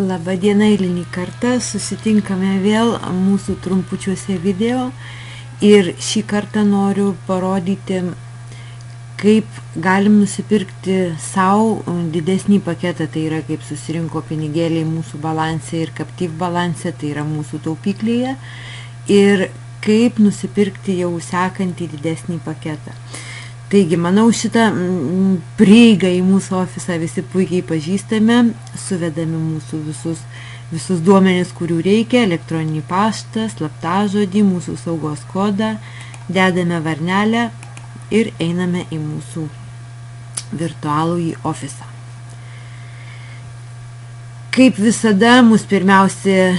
Labadiena, eilinį kartą susitinkame vėl mūsų trumpučiuose video ir šį kartą noriu parodyti, kaip galim nusipirkti savo didesnį paketą, tai yra kaip susirinko pinigėliai mūsų balanse ir Captive balanse, tai yra mūsų taupyklėje, ir kaip nusipirkti jau sekantį didesnį paketą. Taigi, manau, šitą prieigą į mūsų ofisą visi puikiai pažįstame, suvedame mūsų visus duomenis, kurių reikia, elektroninį paštą, slaptažodį, mūsų saugos kodą, dedame varnelę ir einame į mūsų virtualųjį ofisą. Kaip visada, mums pirmiausia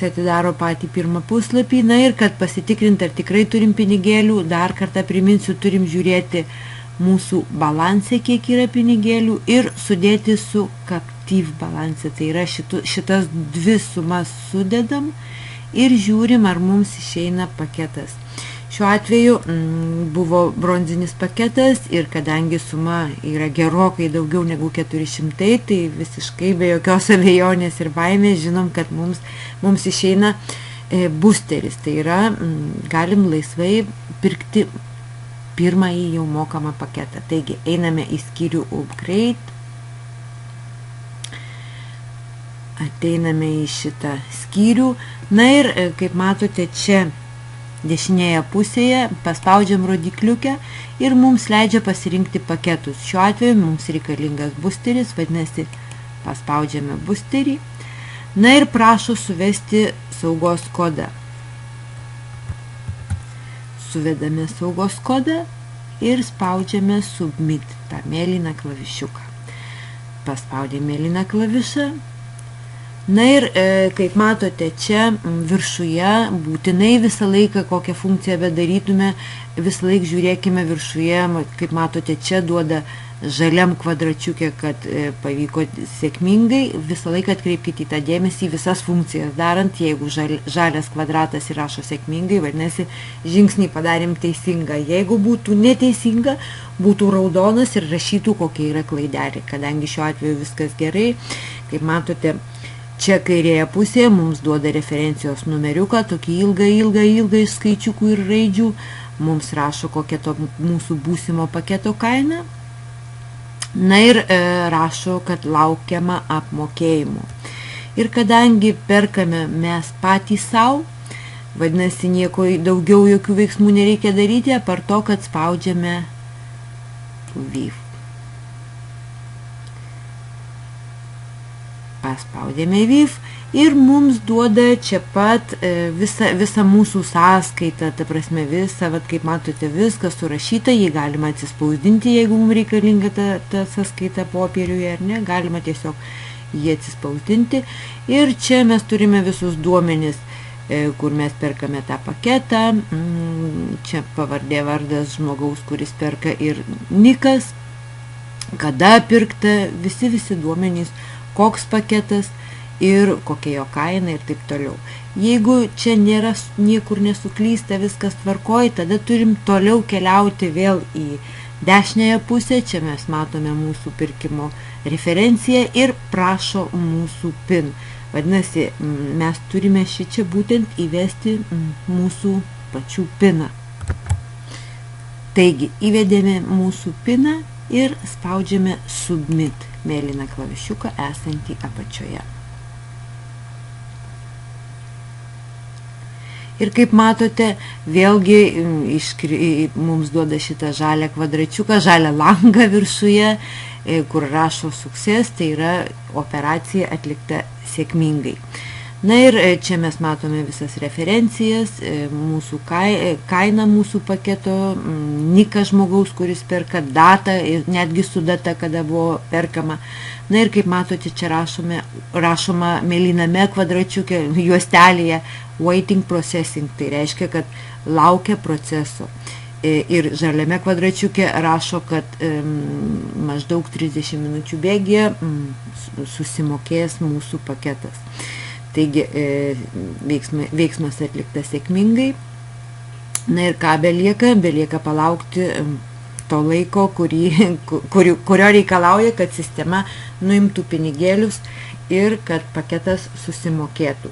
atidaro patį pirmą puslapį, ir kad pasitikrinti, ar tikrai turim pinigėlių, dar kartą priminsiu, turim žiūrėti mūsų balansę, kiek yra pinigėlių, ir sudėti su Captive balanse, tai yra šitas dvi sumas sudedam ir žiūrim, ar mums išeina paketas. Šiuo atveju buvo bronzinis paketas ir kadangi suma yra gerokai daugiau negu 400, tai visiškai be jokios abejonės ir baimės žinom, kad mums išeina boosteris. Tai yra, galim laisvai pirkti pirmąjį jau mokamą paketą. Taigi, einame į skyrių Upgrade, ateiname į šitą skyrių, ir kaip matote čia, dešinėje pusėje paspaudžiam rodikliukę ir mums leidžia pasirinkti paketus. Šiuo atveju mums reikalingas boosteris, vadinasi, paspaudžiame boosterį. Ir prašo suvesti saugos kodą. Suvedame saugos kodą ir spaudžiame Submit, tą mėlyną klavišiuką. Paspaudėme mėlyną klavišą. Ir kaip matote čia viršuje, būtinai visą laiką, kokią funkciją bedarytume, visą laiką žiūrėkime viršuje, kaip matote čia duoda žaliam kvadračiukė, kad pavyko sėkmingai, visą laiką atkreipkite į tą dėmesį visas funkcijas darant, jeigu žalias kvadratas įrašo sėkmingai, vadinasi, žingsnį padarėm teisingą. Jeigu būtų neteisinga, būtų raudonas ir rašytų, kokia yra klaidelė, kadangi šiuo atveju viskas gerai, kaip matote, čia kairėje pusėje mums duoda referencijos numeriuką, tokį ilgą iš skaičiukų ir raidžių, mums rašo kokia to mūsų būsimo paketo kaina, ir rašo, kad laukiama apmokėjimo. Ir kadangi perkame mes patys savo, vadinasi, nieko daugiau jokių veiksmų nereikia daryti, apart to, kad spaudžiame VIF. Paspaudėme VIF ir mums duoda čia pat visą mūsų sąskaitą, ta prasme visą, kaip matote, viskas surašyta, jį galima atsispausdinti, jeigu mums reikalinga ta sąskaita popieriuje, ar ne, galima tiesiog jį atsispausdinti. Ir čia mes turime visus duomenis, kur mes perkame tą paketą, čia pavardė, vardas žmogaus, kuris perka, ir nikas, kada pirkta, visi duomenys, koks paketas ir kokia jo kaina ir taip toliau. Jeigu čia nėra niekur nesuklysta, viskas tvarkoj, tada turim toliau keliauti vėl į dešinėje pusę, čia mes matome mūsų pirkimo referenciją ir prašo mūsų PIN. Vadinasi, mes turime šičia būtent įvesti mūsų pačių PIN-ą. Taigi, įvedėme mūsų PIN-ą ir spaudžiame Submit, mėlyną klavišiuką esantį apačioje. Ir kaip matote, vėlgi mums duoda šitą žalią kvadračiuką, žalią langą viršuje, kur rašo Success, tai yra operacija atlikta sėkmingai. Ir čia mes matome visas referencijas, mūsų kaina mūsų paketo, niką žmogaus, kuris perka, datą, netgi su data, kada buvo perkama. Ir kaip matote, čia rašoma mėlyname kvadračiuke, juostelėje Waiting Processing, tai reiškia, kad laukia proceso. Ir žaliame kvadračiuke rašo, kad maždaug 30 minučių bėgyje susimokės mūsų paketas. Taigi, veiksmas atliktas sėkmingai. Ir ką belieka palaukti to laiko, kurio reikalauja, kad sistema nuimtų pinigėlius ir kad paketas susimokėtų.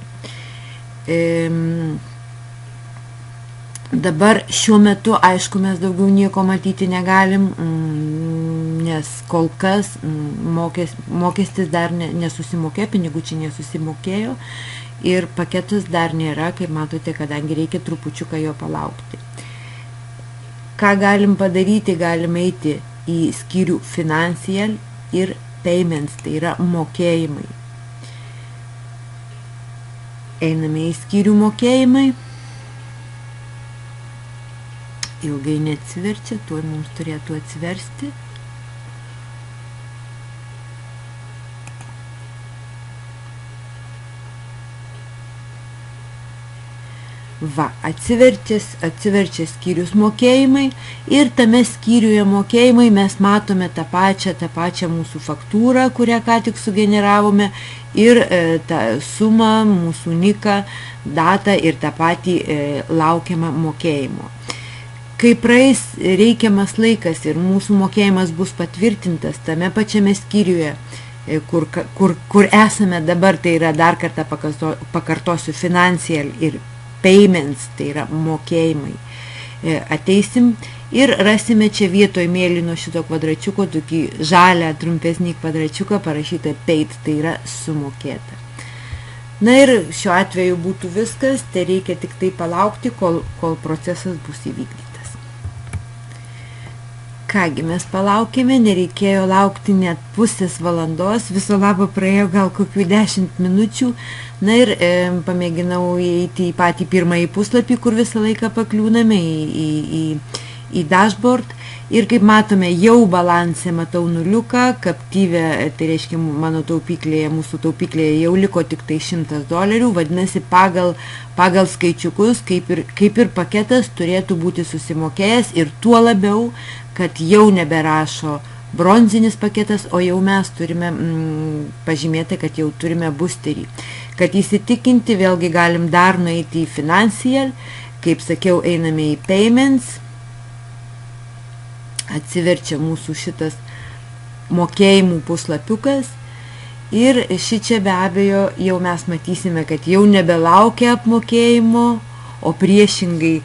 Dabar šiuo metu, aišku, mes daugiau nieko matyti negalim, nes kol kas mokestis dar nesusimokėjo, pinigučiai nesusimokėjo ir paketas dar nėra, kaip matote, kadangi reikia trupučiuką jo palaukti. Ką galim padaryti? Galim eiti į skyrių Financial ir Payments, tai yra mokėjimai. Einame į skyrių mokėjimai. Ilgai neatsiverčia, tuo mums turėtų atsiversti. Va, atsiverčia skyrius mokėjimai ir tame skyriuje mokėjimai mes matome tą pačią mūsų faktūrą, kurią ką tik sugeneravome ir tą sumą, mūsų niką, datą ir tą patį laukiamą mokėjimo. Kai praeis reikiamas laikas ir mūsų mokėjimas bus patvirtintas tame pačiame skyriuje, kur esame dabar, tai yra dar kartą pakartosiu Financial ir Payments, tai yra mokėjimai. Ateisim ir rasime čia vietoj mėlyno šito kvadračiuko, tokį žalią trumpesnį kvadračiuką parašyta Paid, tai yra sumokėta. Na ir šiuo atveju būtų viskas, tai reikia tik tai palaukti, kol procesas bus įvykdytas. Kągi, mes palaukėme, nereikėjo laukti net pusės valandos, viso labo praėjo gal kokių 10 minučių, na ir pamėginau įeiti į patį pirmąjį puslapį, kur visą laiką pakliūname į dashboard ir kaip matome, jau balanse matau nuliuką, Captive, tai reiškia mano taupyklėje, mūsų taupyklėje jau liko tik tai $100, vadinasi pagal skaičiukus, kaip ir paketas turėtų būti susimokėjęs ir tuo labiau, kad jau neberašo bronzinis paketas, o jau mes turime pažymėti, kad jau turime boosterį. Kad įsitikinti, vėlgi galim dar nueiti į Financial, kaip sakiau, einame į Payments, atsiverčia mūsų šitas mokėjimų puslapiukas ir šičia be abejo jau mes matysime, kad jau nebelaukia apmokėjimo, o priešingai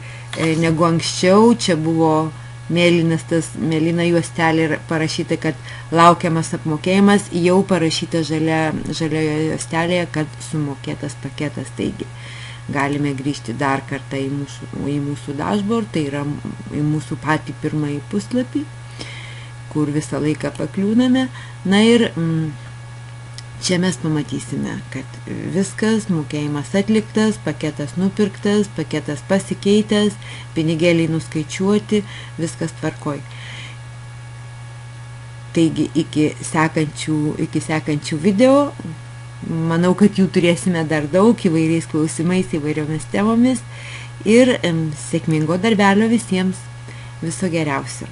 negu anksčiau, čia buvo mėlyna juostelė ir parašyta, kad laukiamas apmokėjimas, jau parašyta žalioje juostelėje, kad sumokėtas paketas. Taigi galime grįžti dar kartą į mūsų dashboard, tai yra į mūsų patį pirmąjį puslapį, kur visą laiką pakliūname. Na ir čia mes pamatysime, kad viskas, mokėjimas atliktas, paketas nupirktas, paketas pasikeitęs, pinigėliai nuskaičiuoti, viskas tvarkoj. Taigi iki sekančių video, manau, kad jų turėsime dar daug įvairiais klausimais, įvairiomis temomis ir sėkmingo darbelio visiems, viso geriausio.